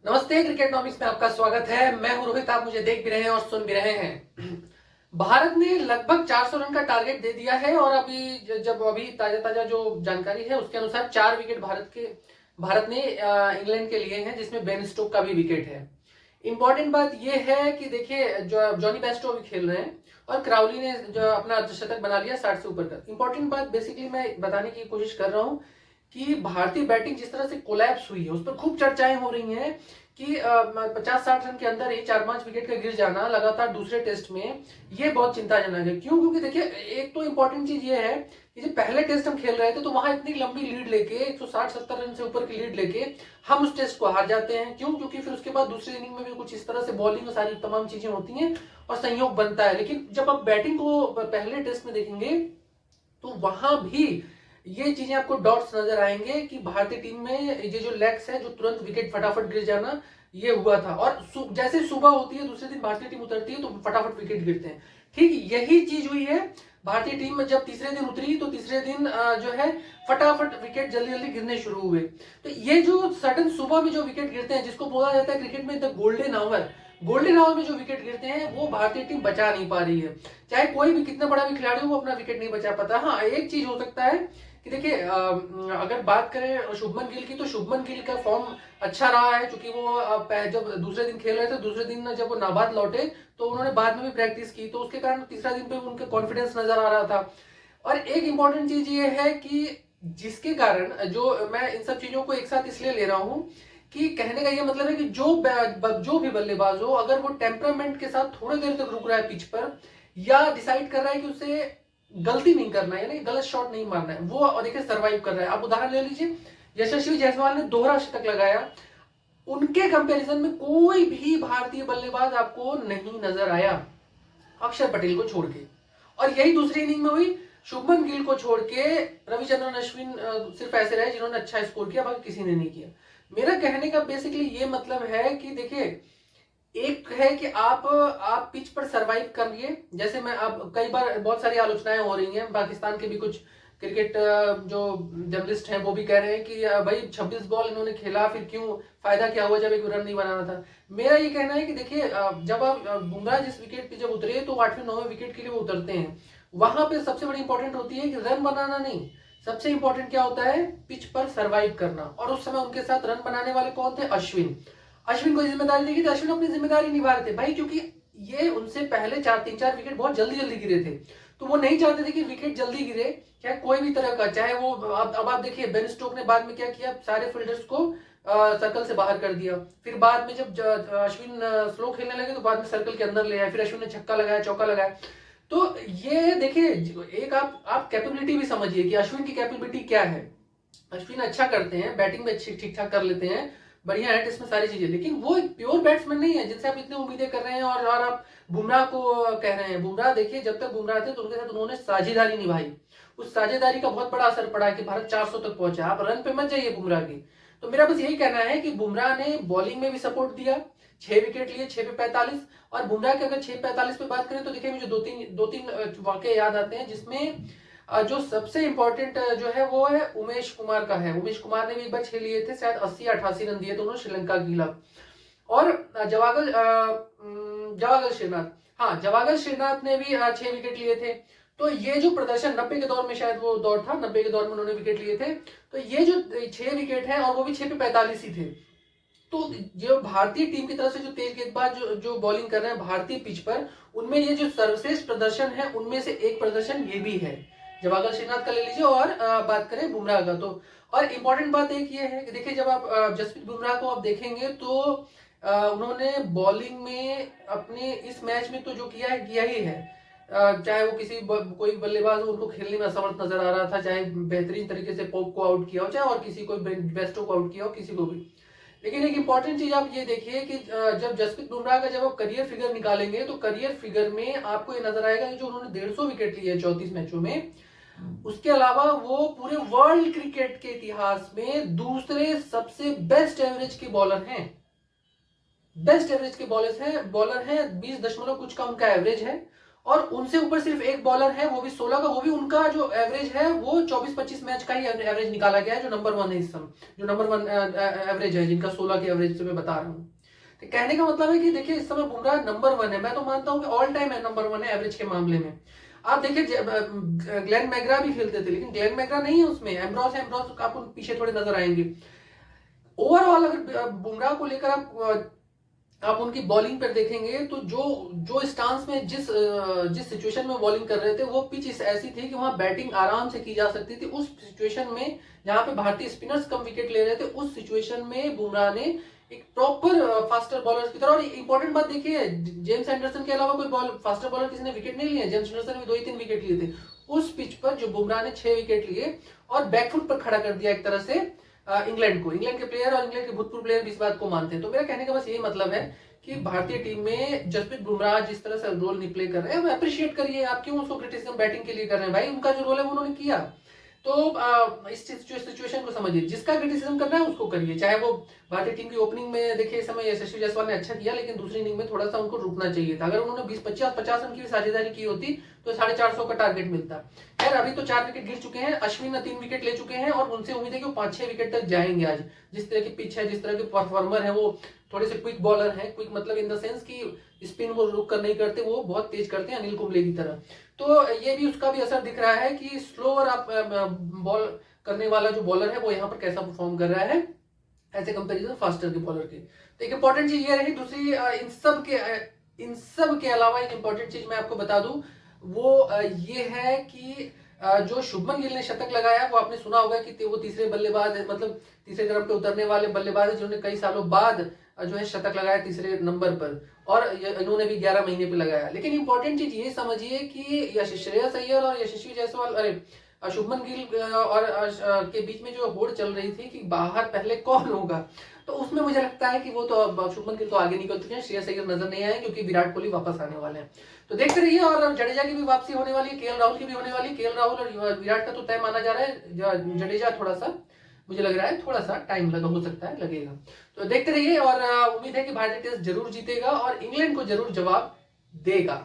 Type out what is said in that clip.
नमस्ते, क्रिकेटनॉमिक्स में आपका स्वागत है। मैं हूं रोहित, आप मुझे देख भी रहे हैं और सुन भी रहे हैं। भारत ने लगभग 400 रन का टारगेट दे दिया है और अभी ताजा ताजा जो जानकारी है उसके अनुसार 4 विकेट भारत ने इंग्लैंड के लिए हैं, जिसमें बेन स्टोक का भी विकेट है। इंपॉर्टेंट बात यह है कि देखिए, जो जॉनी बेस्टो भी खेल रहे हैं और क्राउली ने जो अपना अर्धशतक बना लिया 60 से ऊपर का। इंपॉर्टेंट बात बेसिकली मैं बताने की कोशिश कर रहा हूं कि भारतीय बैटिंग जिस तरह से कोलैप्स हुई है उस पर खूब चर्चाएं हो रही हैं कि 50-60 रन के अंदर ही 4-5 विकेट का गिर जाना लगातार दूसरे टेस्ट में, ये बहुत चिंताजनक है। क्यों? क्योंकि देखिए, एक तो इंपॉर्टेंट चीज ये है कि जब पहले टेस्ट हम खेल रहे थे तो वहां इतनी लंबी लीड लेके 160-70 रन से ऊपर की लीड लेके हम उस टेस्ट को हार जाते हैं। क्यों? क्योंकि फिर उसके बाद दूसरी इनिंग में भी कुछ इस तरह से बॉलिंग और सारी तमाम चीजें होती हैं और संयोग बनता है। लेकिन जब आप बैटिंग को पहले टेस्ट में देखेंगे तो वहां भी ये चीजें आपको डॉट्स नजर आएंगे कि भारतीय टीम में ये जो लेग्स है, जो तुरंत विकेट फटाफट गिर जाना, ये हुआ था। और जैसे सुबह होती है दूसरे दिन भारतीय टीम उतरती है तो फटाफट विकेट गिरते हैं। ठीक यही चीज हुई है भारतीय टीम में। जब तीसरे दिन उतरी तो तीसरे दिन जो है फटाफट विकेट जल्दी जल्दी गिरने शुरू हुए। तो ये जो सडन सुबह में जो विकेट गिरते हैं, जिसको बोला जाता है क्रिकेट में द गोल्डन आवर में जो विकेट गिरते हैं, वो भारतीय टीम बचा नहीं पा रही है। चाहे कोई भी कितना बड़ा भी खिलाड़ी हो, वो अपना विकेट नहीं बचा पाता। हाँ, एक चीज हो सकता है कि देखिए, अगर बात करें शुभमन गिल की, तो शुभमन गिल का फॉर्म अच्छा रहा है, क्योंकि वो जब दूसरे दिन खेल रहे थे, दूसरे दिन जब वो नाबाद लौटे तो उन्होंने बाद में भी प्रैक्टिस की, तो उसके कारण तीसरा दिन पे उनका कॉन्फिडेंस नजर आ रहा था। और एक इंपॉर्टेंट चीज ये है कि जिसके कारण जो मैं इन सब चीजों को एक साथ इसलिए ले रहा हूं कि कहने का ये मतलब है कि जो भी बल्लेबाज हो, अगर वो टेम्परामेंट के साथ थोड़ी देर तक रुक रहा है पिच पर, या डिसाइड कर रहा है कि उसे गलती नहीं करना है, यानी गलत शॉट नहीं मारना है, वो और देखिए सर्वाइव कर रहा है। आप उदाहरण ले लीजिए, यशस्वी जायसवाल ने दोहरा शतक लगाया, उनके कंपैरिजन में कोई भी भारतीय बल्लेबाज आपको नहीं नजर आया, अक्षर पटेल को छोड़ के। और यही दूसरी इनिंग में हुई, शुभमन गिल को छोड़ के रविचंद्रन अश्विन सिर्फ ऐसे रहे जिन्होंने अच्छा स्कोर किया, बाकी किसी ने नहीं किया। मेरा कहने का बेसिकली ये मतलब है कि देखिए, एक है कि आप पिच पर सरवाइव कर लिए। जैसे मैं अब कई बार बहुत सारी आलोचनाएं हो रही हैं, पाकिस्तान के भी कुछ क्रिकेट जो जर्नलिस्ट हैं वो भी कह रहे हैं कि भाई 26 बॉल इन्होंने खेला, फिर क्यों, फायदा क्या हुआ जब एक रन नहीं बनाना था। मेरा ये कहना है कि देखिए, जब आप बुमराह जिस विकेट पे जब उतरे तो 8वें 9वें विकेट के लिए वो उतरते हैं, वहां पे सबसे बड़ी इंपॉर्टेंट होती है कि रन बनाना नहीं, सबसे इंपॉर्टेंट क्या होता है, पिच पर सरवाइव करना। और उस समय उनके साथ रन बनाने वाले कौन थे? अश्विन को जिम्मेदारी दी गई, तो अश्विन अपनी जिम्मेदारी निभा रहे थे भाई, क्योंकि ये उनसे पहले 3-4 विकेट बहुत जल्दी जल्दी गिरे थे, तो वो नहीं चाहते थे कि विकेट जल्दी गिरे, चाहे कोई भी तरह का, चाहे वो अब आप देखिए बेन स्टोक ने बाद में क्या किया, सारे फील्डर्स को सर्कल से बाहर कर दिया। फिर बाद में जब अश्विन स्लो खेलने लगे तो बाद में सर्कल के अंदर ले आए, फिर अश्विन ने छक्का लगाया, चौका लगाया। तो ये देखिए, एक आप कैपेबिलिटी भी समझिए कि अश्विन की कैपेबिलिटी क्या है। अश्विन अच्छा करते हैं, बैटिंग में अच्छी ठीक ठाक कर लेते हैं, बढ़िया है टेस्ट में सारी चीजें, लेकिन वो एक प्योर बैट्समैन नहीं है जिनसे आप इतनी उम्मीदें कर रहे हैं। और आप बुमराह को कह रहे हैं, बुमराह देखिए, जब तक बुमराह थे तो उनके साथ उन्होंने साझेदारी निभाई, उस साझेदारी का बहुत बड़ा असर पड़ा कि भारत 400 तक पहुंचा। आप रन पे मत जाइए बुमराह की। तो मेरा बस यही कहना है कि बुमराह ने बॉलिंग में भी सपोर्ट दिया, 6 विकेट लिए, 6 पे 45। और बुमराह के अगर 6 पे 45 पे बात करें तो देखिए, मुझे दो तीन वाकये याद आते हैं, जिसमें जो सबसे इंपॉर्टेंट जो है वो है उमेश कुमार का है। उमेश कुमार ने भी एक बार 6 लिए थे, शायद 80-88 रन दिए थे उन्होंने श्रीलंका के खिलाफ। और जवागल श्रीनाथ, हाँ जवागल श्रीनाथ ने भी 6 विकेट लिए थे। तो ये जो प्रदर्शन 90 के दौर में, शायद वो दौर था, 90 के दौर में उन्होंने विकेट लिए थे। तो ये जो 6 विकेट है, और वो भी 6 पे 45 ही थे। तो जो भारतीय टीम की तरफ से जो तेज गेंदबाज जो बॉलिंग कर रहे हैं भारतीय पिच पर, उनमें ये जो सर्वश्रेष्ठ प्रदर्शन है उनमें से एक प्रदर्शन ये भी है। जवागल श्रीनाथ का ले लीजिए, और बात करें बुमराह का, तो और इम्पोर्टेंट बात एक ये है कि देखिए, जब आप जसप्रीत बुमराह को आप देखेंगे तो उन्होंने बॉलिंग में अपने इस मैच में तो जो किया है किया ही है। चाहे वो कोई बल्लेबाज उनको खेलने में असमर्थ नजर आ रहा था, चाहे बेहतरीन तरीके से पोप को आउट किया हो, चाहे और किसी को बेस्टो को आउट किया हो, किसी को भी। लेकिन एक इंपॉर्टेंट चीज आप ये देखिए कि जब जसप्रीत बुमराह का जब आप करियर फिगर निकालेंगे तो करियर फिगर में आपको ये नजर आएगा कि जो उन्होंने 150 विकेट लिए 34 मैचों में, उसके अलावा वो पूरे वर्ल्ड क्रिकेट के इतिहास में दूसरे सबसे बेस्ट एवरेज के बॉलर हैं। बेस्ट एवरेज के बॉलर हैं 20 दशमलव कुछ का उनका एवरेज है। और उनसे ऊपर सिर्फ एक बॉलर है, वो भी 16 का, वो भी उनका जो एवरेज है वो 24-25 मैच का ही एवरेज निकाला गया है, जो नंबर 1 है इस समय, जो नंबर 1 एवरेज है, जिनका 16 के एवरेज से मैं बता रहा हूँ। तो कहने का मतलब है कि देखिए इस समय बुमराह नंबर 1 है, मैं तो मानता हूँ कि ऑल टाइम है नंबर 1 है एवरेज के मामले में। आप देखिए ग्लेन मैग्रा भी खेलते थे, लेकिन ग्लेन मैग्रा नहीं है उसमें, एम्ब्रॉस है, एम्ब्रॉस आपको पीछे थोड़े नजर आएंगे। ओवरऑल अगर बुमराह को लेकर आप उनकी बॉलिंग पर देखेंगे तो जो जो स्टांस में जिस सिचुएशन में बॉलिंग कर रहे थे, वो पिच ऐसी थी कि वहां बैटिंग आराम से की जा सकती थी। उस सिचुएशन में जहां पे भारतीय स्पिनर्स कम विकेट ले रहे थे, उस सिचुएशन में बुमराह ने एक प्रॉपर फास्टर बॉलर की तरह, और इंपॉर्टेंट बात देखिए, जेम्स एंडरसन के अलावा कोई फास्टर बॉलर किसी ने विकेट नहीं लिए, जेम्स एंडरसन ने 2 ही 3 विकेट लिए थे। उस पिच पर जो बुमराह ने 6 विकेट लिए और बैकफुट पर खड़ा कर दिया एक तरह से इंग्लैंड को। इंग्लैंड के प्लेयर और इंग्लैंड के भूतपूर्व प्लेयर भी इस बात को मानते हैं। तो मेरा कहने का बस यही मतलब है कि भारतीय टीम में जसप्रीत बुमराह जिस तरह से रोल प्ले कर रहे हैं, वो अप्रिशिएट करिए। आप क्यों उसको क्रिटिसिज्म बैटिंग के लिए कर रहे हैं? भाई उनका जो रोल है वो उन्होंने किया। तो इस सिचुएशन को समझिए, जिसका क्रिटिसिज्म करना है उसको करिए। चाहे वो भारतीय टीम की ओपनिंग में देखिए इस समय यशस्वी जायसवाल ने अच्छा किया, लेकिन दूसरी इनिंग में थोड़ा सा उनको रुकना चाहिए था। अगर उन्होंने 20-25-50 रन की भी साझेदारी की होती तो 450 का टारगेट मिलता। खैर अभी तो 4 विकेट गिर चुके हैं, अश्विन 3 विकेट ले चुके हैं और उनसे उम्मीद है कि वो 5-6 विकेट तक जाएंगे आज। जिस तरह की पिच है, जिस तरह के परफॉर्मर है, वो थोड़े से क्विक बॉलर हैं। क्विक मतलब इन द सेंस कि स्पिन वो रुक कर नहीं करते, वो बहुत तेज करते हैं अनिल कुंबले की तरह। तो ये भी उसका भी असर दिख रहा है कि स्लोअर आप बॉल करने वाला जो बॉलर है वो यहाँ पर कैसा परफॉर्म कर रहा है एज ए कंपेरिजन फास्टर के बॉलर के। तो एक इंपॉर्टेंट चीज ये रही। दूसरी इन सब के अलावा एक इंपॉर्टेंट चीज मैं आपको बता दूं, वो ये है कि जो शुभमन गिल ने शतक लगाया, वो आपने सुना होगा कि वो तीसरे बल्लेबाज मतलब तीसरे क्रम पे उतरने वाले बल्लेबाज है जिन्होंने कई सालों बाद जो है शतक लगाया तीसरे नंबर पर, और इन्होंने भी 11 महीने पे लगाया। लेकिन इंपॉर्टेंट चीज ये समझिए कि श्रेयस अय्यर और यशस्वी जायसवाल, अरे शुभमन गिल और के बीच में जो होड़ चल रही थी कि बाहर पहले कौन होगा, तो उसमें मुझे लगता है कि वो तो अब शुभमन गिल तो आगे निकल चुके हैं, श्रेयस अय्यर नजर नहीं आए क्योंकि विराट कोहली वापस आने वाले हैं। तो देखते रहिए। और जडेजा की भी वापसी होने वाली है, केएल राहुल की भी होने वाली है। केएल राहुल और विराट का तो तय माना जा रहा है, जडेजा थोड़ा सा मुझे लग रहा है थोड़ा सा टाइम लगा, हो सकता है लगेगा। तो देखते रहिए और उम्मीद है कि भारतीय टेस्ट जरूर जीतेगा और इंग्लैंड को जरूर जवाब देगा।